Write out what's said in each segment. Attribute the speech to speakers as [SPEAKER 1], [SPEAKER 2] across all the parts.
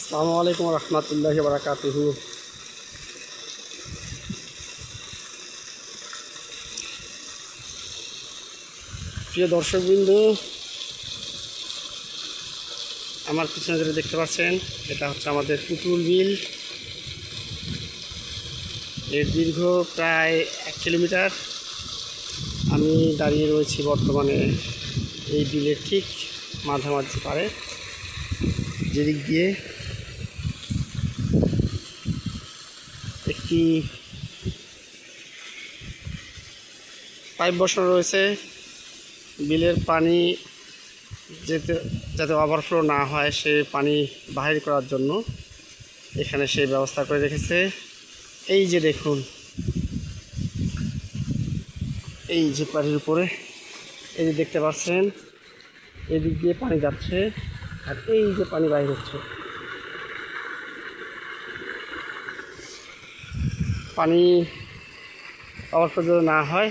[SPEAKER 1] আসসালামু আলাইকুম রহমতুল্লাহি ওয়া বারাকাতুহু। প্রিয় দর্শকবৃন্দ, আমার পিছনে যেটা দেখতে পাচ্ছেন এটা হচ্ছে আমাদের পুতুল বিল। এর দীর্ঘ প্রায় 1 কিলোমিটার। আমি দাঁড়িয়ে রয়েছি বর্তমানে এই বিলের ঠিক মাঝামাঝি পারে, যেদিক দিয়ে একটি পাইপ বসানো রয়েছে। বিলের পানি যাতে ওভারফ্লো না হয়, সে পানি বাহির করার জন্য এখানে সেই ব্যবস্থা করে রেখেছে। এই যে দেখুন, এই যে পানির উপরে এই যে দেখতে পাচ্ছেন, এদিক দিয়ে পানি যাচ্ছে আর এই যে পানি বাইর হচ্ছে। পানি ওভারফ্লো যাতে না হয়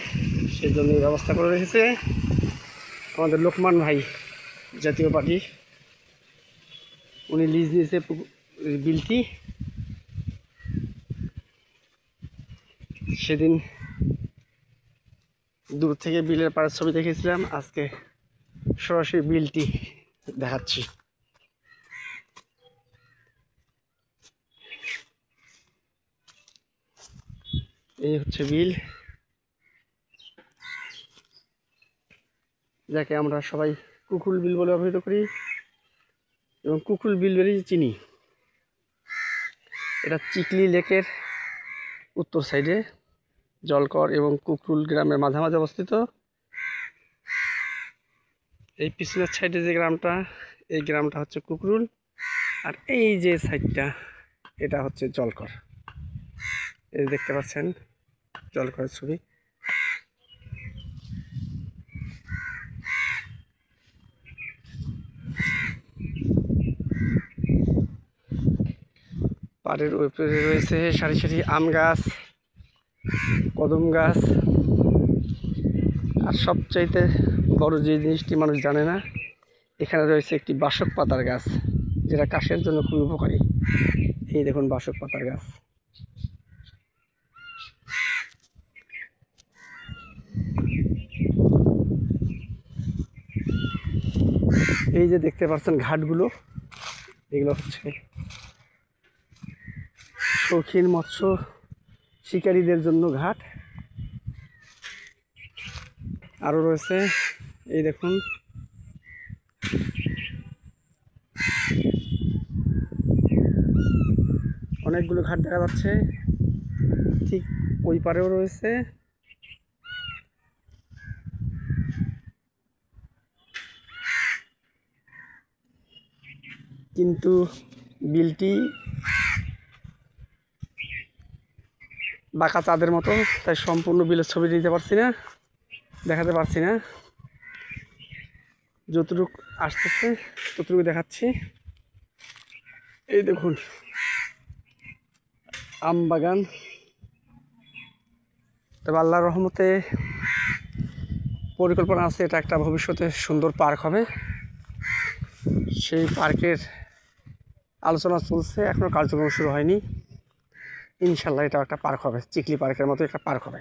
[SPEAKER 1] সেই জন্য ব্যবস্থা করে রেখেছে আমাদের লোকমান ভাই, জাতীয় পার্টি। উনি লিজ নিয়েছে বিলটি। সেদিন দূর থেকে বিলের পাড়ের ছবি দেখেছিলাম, আজকে সরাসরি বিলটি দেখাচ্ছি। এই হচ্ছে বিল, যাকে আমরা সবাই কুকুল বিল বলে অভিহিত করি এবং কুকুল বিল বলেই চিনি। এটা চিকলি লেকের উত্তর সাইডে জলকর এবং কুকুল গ্রামের মাঝামাঝি অবস্থিত। এই পিছনের সাইডে যে গ্রামটা, এই গ্রামটা হচ্ছে কুকরুল, আর এই যে সাইডটা এটা হচ্ছে জলকর। এই দেখতে পাচ্ছেন জলকরের ছবি। পাড়ের উপরে রয়েছে সারি সারি আম গাছ, কদম গাছ, আর সবচাইতে বড় যে জিনিসটি মানুষ জানে না, এখানে রয়েছে একটি বাসক পাতার গাছ, যেটা কাশের জন্য খুবই উপকারী। এই দেখুন বাসক পাতার গাছ। এই যে দেখতে পাচ্ছেন ঘাটগুলো, এগুলো হচ্ছে শৌখিন মৎস্য শিকারীদের জন্য ঘাট। আরও রয়েছে, এই দেখুন অনেকগুলো ঘাট দেখা যাচ্ছে। ঠিক ওই পারেও রয়েছে। কিন্তু বিলটি বাঁকা চাঁদের মতো, তাই সম্পূর্ণ বিলের ছবি দিতে পারছি না, দেখাতে পারছি না। যতটুকু আসতেছে ততটুকু দেখাচ্ছি। এই দেখুন আম বাগান। তবে আল্লাহর রহমতে পরিকল্পনা আছে, এটা একটা ভবিষ্যতে সুন্দর পার্ক হবে। সেই পার্কের আলোচনা চলছে, এখনও কার্যক্রম শুরু হয়নি। ইনশাল্লাহ এটা একটা পার্ক হবে, চিকলি পার্কের মতো একটা পার্ক হবে।